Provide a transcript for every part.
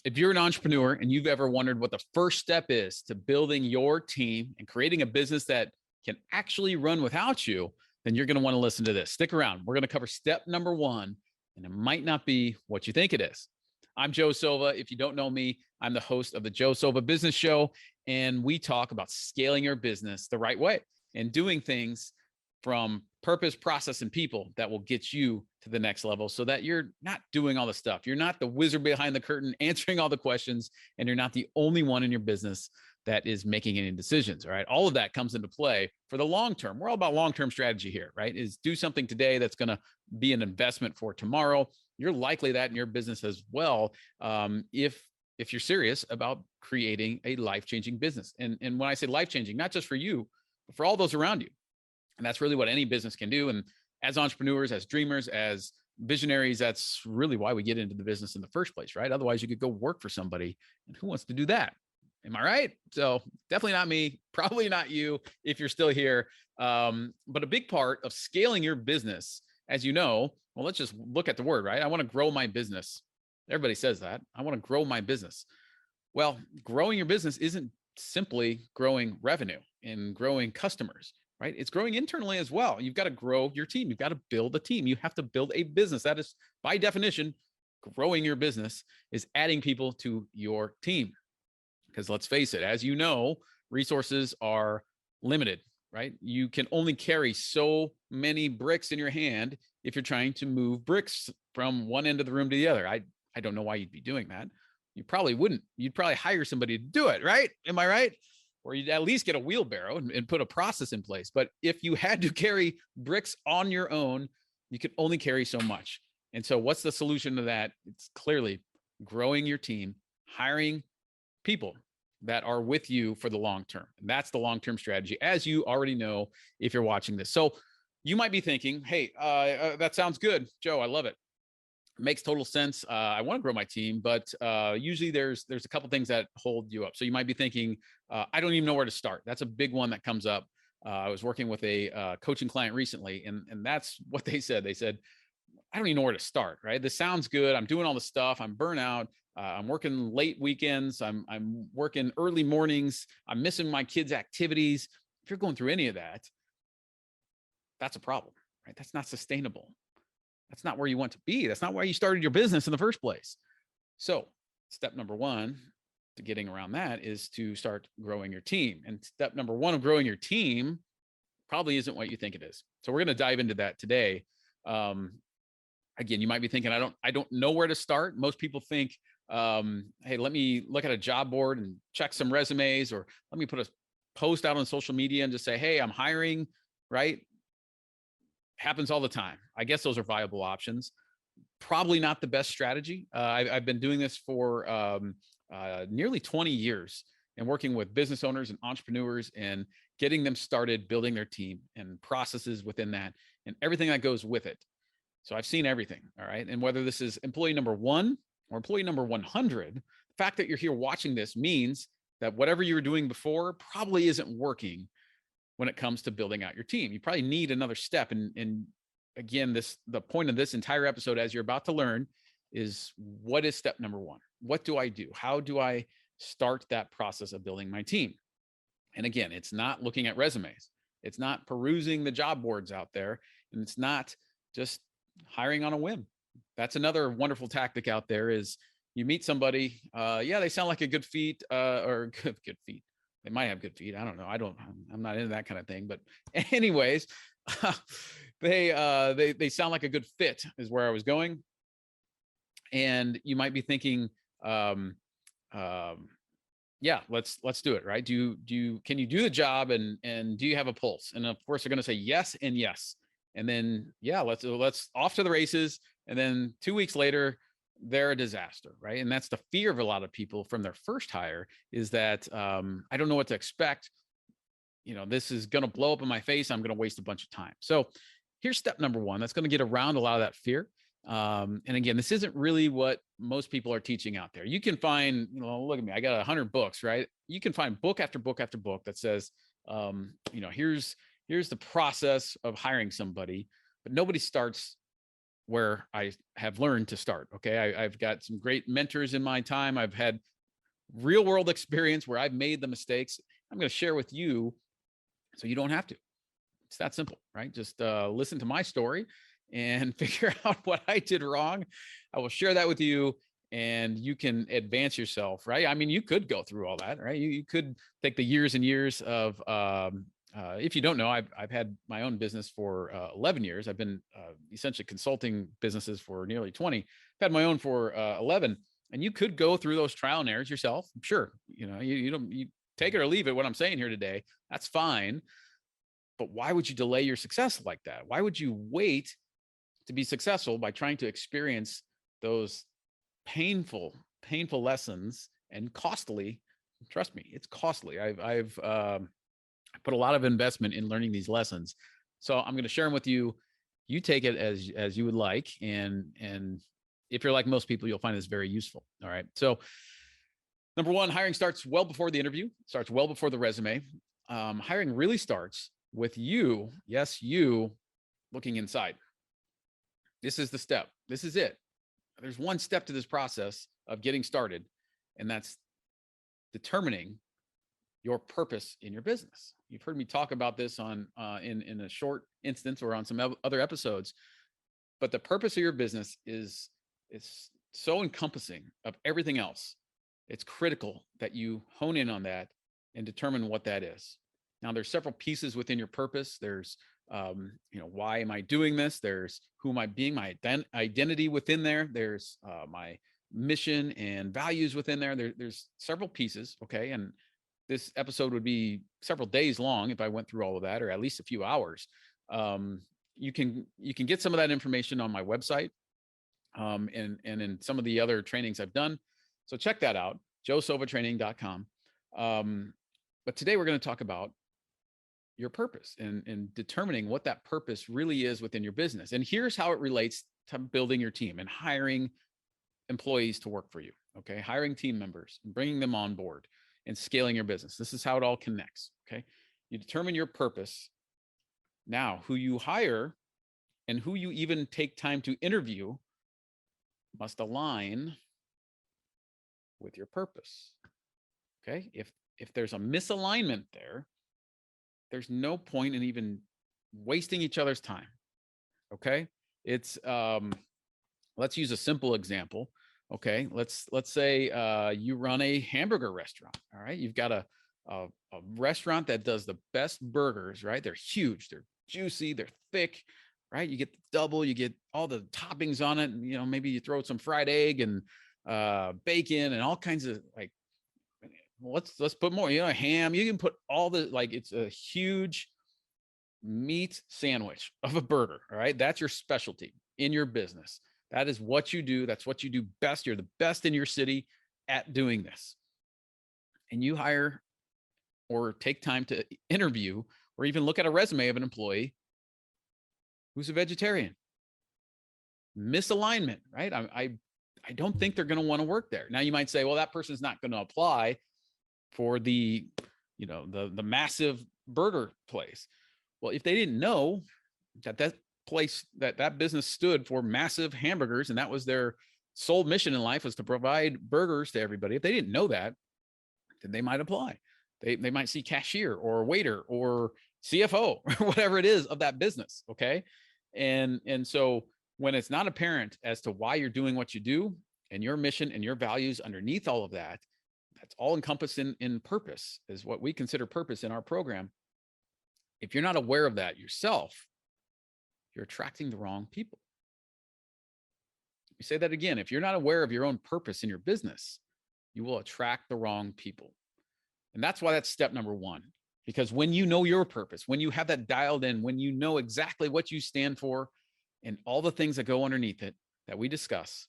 If you're an entrepreneur and you've ever wondered what the first step is to building your team and creating a business that can actually run without you, then you're going to want to listen to this. Stick around. We're going to cover step number one, and it might not be what you think it is. I'm Joe Silva. If you don't know me, I'm the host of the Joe Silva Business Show, and we talk about scaling your business the right way and doing things from purpose, process, and people that will get you to the next level so that you're not doing all the stuff. You're not the wizard behind the curtain answering all the questions, and you're not the only one in your business that is making any decisions. All right. All of that comes into play for the long term. We're all about long-term strategy here, right? Is do something today that's going to be an investment for tomorrow. You're likely that in your business as well. If you're serious about creating a life-changing business. And when I say life-changing, not just for you, but for all those around you. And that's really what any business can do. And as entrepreneurs, as dreamers, as visionaries, that's really why we get into the business in the first place, right? Otherwise, you could go work for somebody. And who wants to do that? Am I right? So definitely not me, probably not you if you're still here. But a big part of scaling your business, as you know, well, let's just look at the word, right? I want to grow my business. Everybody says that. I want to grow my business. Well, growing your business isn't simply growing revenue and growing customers, right? It's growing internally as well. You've got to grow your team. You've got to build a team. You have to build a business. That is, by definition, growing your business is adding people to your team. Because let's face it, as you know, resources are limited, right? You can only carry so many bricks in your hand if you're trying to move bricks from one end of the room to the other. I don't know why you'd be doing that. You probably wouldn't. You'd probably hire somebody to do it, right? Am I right? Or you'd at least get a wheelbarrow and put a process in place. But if you had to carry bricks on your own, you could only carry so much. And so what's the solution to that? It's clearly growing your team, hiring people that are with you for the long term. And that's the long-term strategy, as you already know if you're watching this. So you might be thinking, hey, that sounds good, Joe. I love it. Makes total sense. I want to grow my team, but usually there's a couple things that hold you up. So you might be thinking, I don't even know where to start. That's a big one that comes up. I was working with a coaching client recently, and that's what they said. They said, I don't even know where to start, right? This sounds good. I'm doing all the stuff. I'm burnout. I'm working late weekends. I'm working early mornings. I'm missing my kids' activities. If you're going through any of that, that's a problem, right? That's not sustainable. That's not where you want to be. That's not why you started your business in the first place. So step number one to getting around that is to start growing your team. And step number one of growing your team probably isn't what you think it is. So we're going to dive into that today. Again, you might be thinking, I don't know where to start. Most people think, hey, let me look at a job board and check some resumes, or let me put a post out on social media and just say, hey, I'm hiring, right? Happens all the time. I guess those are viable options. Probably not the best strategy. I've been doing this for nearly 20 years and working with business owners and entrepreneurs and getting them started building their team and processes within that and everything that goes with it. So I've seen everything. All right. And whether this is employee number 1 or employee number 100, the fact that you're here watching this means that whatever you were doing before probably isn't working when it comes to building out your team. You probably need another step. And again, the point of this entire episode, as you're about to learn, is what is step number 1? What do I do? How do I start that process of building my team? And again, it's not looking at resumes. It's not perusing the job boards out there. And it's not just hiring on a whim. That's another wonderful tactic out there is you meet somebody, yeah, they sound like a good fit, or good feet. They might have good feet. I don't know. I'm not into that kind of thing, but anyways, they sound like a good fit is where I was going. And you might be thinking, yeah, let's do it. Right. Can you do the job and do you have a pulse? And of course they're going to say yes and yes. And then, yeah, let's off to the races. And then 2 weeks later, they're a disaster, right? And that's the fear of a lot of people from their first hire is that I don't know what to expect. This is going to blow up in my face. I'm going to waste a bunch of time. So here's step number 1. That's going to get around a lot of that fear. And again, this isn't really what most people are teaching out there. You can find, look at me, I got 100 books, right? You can find book after book after book that says, here's the process of hiring somebody, but nobody starts where I have learned to start. Okay. I've got some great mentors in my time. I've had real world experience where I've made the mistakes. I'm going to share with you so you don't have to. It's that simple, right? Just listen to my story and figure out what I did wrong. I will share that with you and you can advance yourself, right? I mean, you could go through all that, right? You could take the years and years of, if you don't know, I've had my own business for 11 years. I've been essentially consulting businesses for nearly 20. I've had my own for 11. And you could go through those trial and errors yourself. Sure. You don't, you take it or leave it. What I'm saying here today, that's fine. But why would you delay your success like that? Why would you wait to be successful by trying to experience those painful lessons and costly? Trust me, it's costly. I've put a lot of investment in learning these lessons. So I'm going to share them with you. You take it as you would like. And if you're like most people, you'll find this very useful. All right. So number one, hiring starts well before the interview, starts well before the resume. Hiring really starts with you, yes, you looking inside. This is the step. This is it. There's one step to this process of getting started, and that's determining your purpose in your business. You've heard me talk about this on in a short instance or on some other episodes, but the purpose of your business is so encompassing of everything else. It's critical that you hone in on that and determine what that is. Now, there's several pieces within your purpose. There's, why am I doing this? There's who am I being, my identity within there. There's my mission and values within there. There's several pieces. Okay. And this episode would be several days long if I went through all of that, or at least a few hours. You can get some of that information on my website and in some of the other trainings I've done. So check that out, joesilvatraining.com. But today we're going to talk about your purpose and determining what that purpose really is within your business. And here's how it relates to building your team and hiring employees to work for you. Okay. Hiring team members and bringing them on board and scaling your business. This is how it all connects. Okay. You determine your purpose. Now, who you hire and who you even take time to interview must align with your purpose. Okay. If there's a misalignment there, there's no point in even wasting each other's time. Okay. It's, let's use a simple example. Okay. Let's say, you run a hamburger restaurant. All right. You've got a restaurant that does the best burgers, right? They're huge. They're juicy. They're thick, right? You get the double, you get all the toppings on it. And, maybe you throw some fried egg and, bacon and all kinds of let's put more, ham. You can put all the, it's a huge meat sandwich of a burger. All right. That's your specialty in your business. That is what you do. That's what you do best. You're the best in your city at doing this. And you hire or take time to interview or even look at a resume of an employee who's a vegetarian. Misalignment, right? I don't think they're going to want to work there. Now you might say, well, that person's not going to apply for the massive burger place. Well, if they didn't know that place, that business stood for massive hamburgers, and that was their sole mission in life, was to provide burgers to everybody. If they didn't know that, then they might apply. They might see cashier or waiter or CFO or whatever it is of that business. Okay. And so when it's not apparent as to why you're doing what you do and your mission and your values underneath all of that, that's all encompassed in purpose, is what we consider purpose in our program. If you're not aware of that yourself, you're attracting the wrong people. Let me say that again. If you're not aware of your own purpose in your business, you will attract the wrong people. And that's why that's step number one. Because when you know your purpose, when you have that dialed in, when you know exactly what you stand for and all the things that go underneath it that we discuss,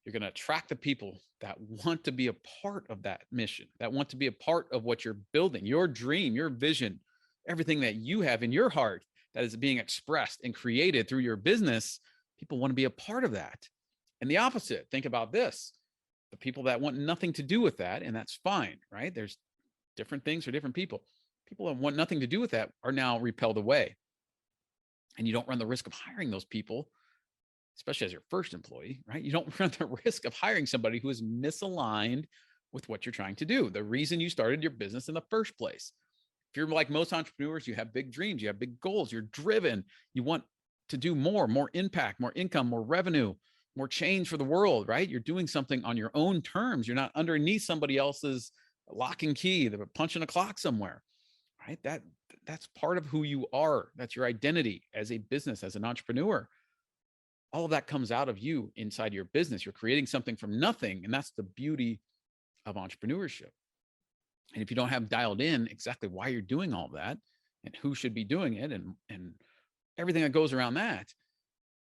you're going to attract the people that want to be a part of that mission, that want to be a part of what you're building, your dream, your vision, everything that you have in your heart that is being expressed and created through your business. People want to be a part of that. And the opposite, think about this. The people that want nothing to do with that, and that's fine, right? There's different things for different people. People that want nothing to do with that are now repelled away. and you don't run the risk of hiring those people, especially as your first employee, right? You don't run the risk of hiring somebody who is misaligned with what you're trying to do, the reason you started your business in the first place. If you're like most entrepreneurs, you have big dreams, you have big goals, you're driven, you want to do more impact, more income, more revenue, more change for the world, right? You're doing something on your own terms. You're not underneath somebody else's lock and key, they're punching a clock somewhere, right? That's part of who you are. That's your identity as a business, as an entrepreneur. All of that comes out of you inside your business. You're creating something from nothing. And that's the beauty of entrepreneurship. And if you don't have dialed in exactly why you're doing all that and who should be doing it and everything that goes around that,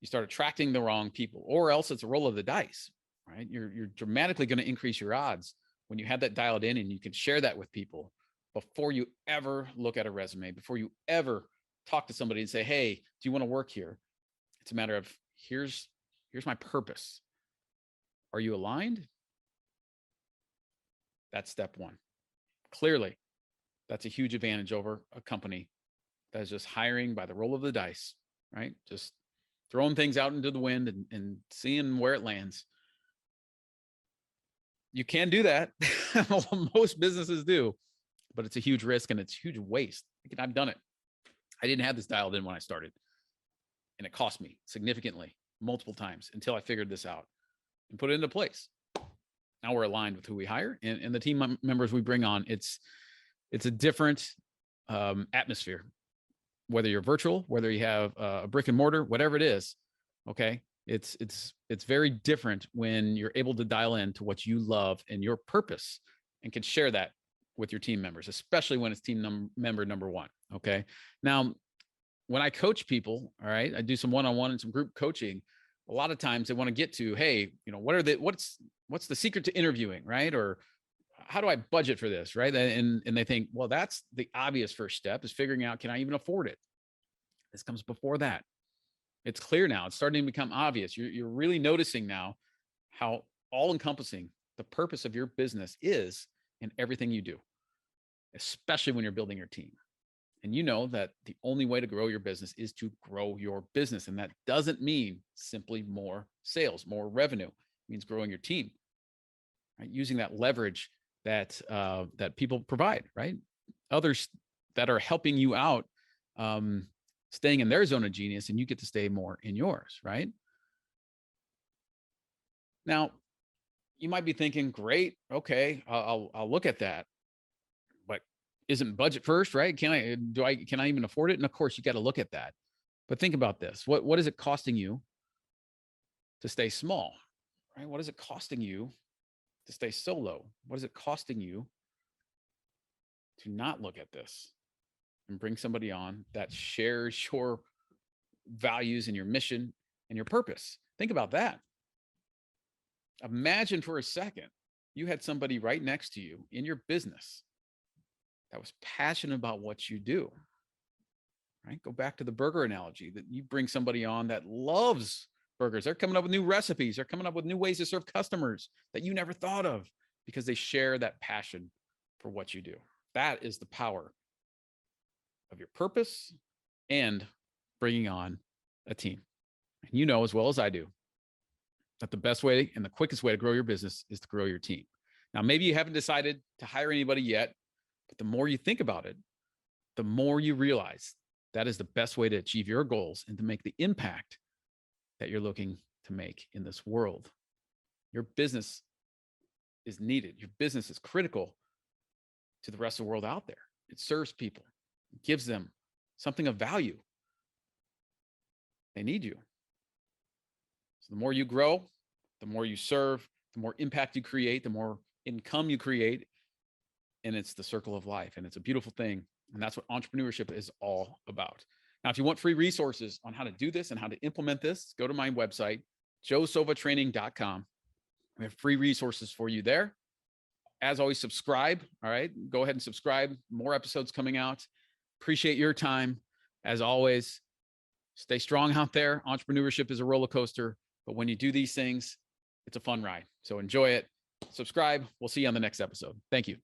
you start attracting the wrong people, or else it's a roll of the dice, right? You're dramatically going to increase your odds when you have that dialed in and you can share that with people before you ever look at a resume, before you ever talk to somebody and say, hey, do you want to work here? It's a matter of here's my purpose. Are you aligned? That's step one. Clearly, that's a huge advantage over a company that is just hiring by the roll of the dice, right? Just throwing things out into the wind and seeing where it lands. You can do that. Most businesses do, but it's a huge risk and it's a huge waste. I've done it. I didn't have this dialed in when I started, and it cost me significantly multiple times until I figured this out and put it into place. Now we're aligned with who we hire and the team members we bring on. It's a different atmosphere, whether you're virtual, whether you have a brick and mortar, whatever it is. Okay. It's very different when you're able to dial in to what you love and your purpose and can share that with your team members, especially when it's team member number one. Okay. Now, when I coach people, all right, I do some one-on-one and some group coaching. A lot of times they want to get to, hey, what's the secret to interviewing, right? Or how do I budget for this, right? And they think, well, that's the obvious first step, is figuring out, can I even afford it? This comes before that. It's clear now. It's starting to become obvious. You're really noticing now how all-encompassing the purpose of your business is in everything you do, especially when you're building your team. And you know that the only way to grow your business is to grow your business. And that doesn't mean simply more sales, more revenue. It means growing your team, right? Using that leverage that people provide, right? Others that are helping you out, staying in their zone of genius, and you get to stay more in yours, right? Now, you might be thinking, great, okay, I'll look at that. But isn't budget first, right? Can I even afford it? And of course, you got to look at that. But think about this. What is it costing you to stay small, right? What is it costing you to stay solo? What is it costing you to not look at this and bring somebody on that shares your values and your mission and your purpose? Think about that. Imagine for a second you had somebody right next to you in your business that was passionate about what you do, right? Go back to the burger analogy, that you bring somebody on that loves burgers. They're coming up with new recipes. They're coming up with new ways to serve customers that you never thought of because they share that passion for what you do. That is the power of your purpose and bringing on a team. And you know as well as I do that the best way and the quickest way to grow your business is to grow your team. Now, maybe you haven't decided to hire anybody yet, but the more you think about it, the more you realize that is the best way to achieve your goals and to make the impact that you're looking to make in this world. Your business is needed. Your business is critical to the rest of the world out there. It serves people, it gives them something of value. They need you. So the more you grow, the more you serve, the more impact you create, the more income you create. And it's the circle of life. And it's a beautiful thing. And that's what entrepreneurship is all about. Now, if you want free resources on how to do this and how to implement this, go to my website, joesovatraining.com. We have free resources for you there. As always, subscribe. All right. Go ahead and subscribe. More episodes coming out. Appreciate your time. As always, stay strong out there. Entrepreneurship is a roller coaster, but when you do these things, it's a fun ride. So enjoy it. Subscribe. We'll see you on the next episode. Thank you.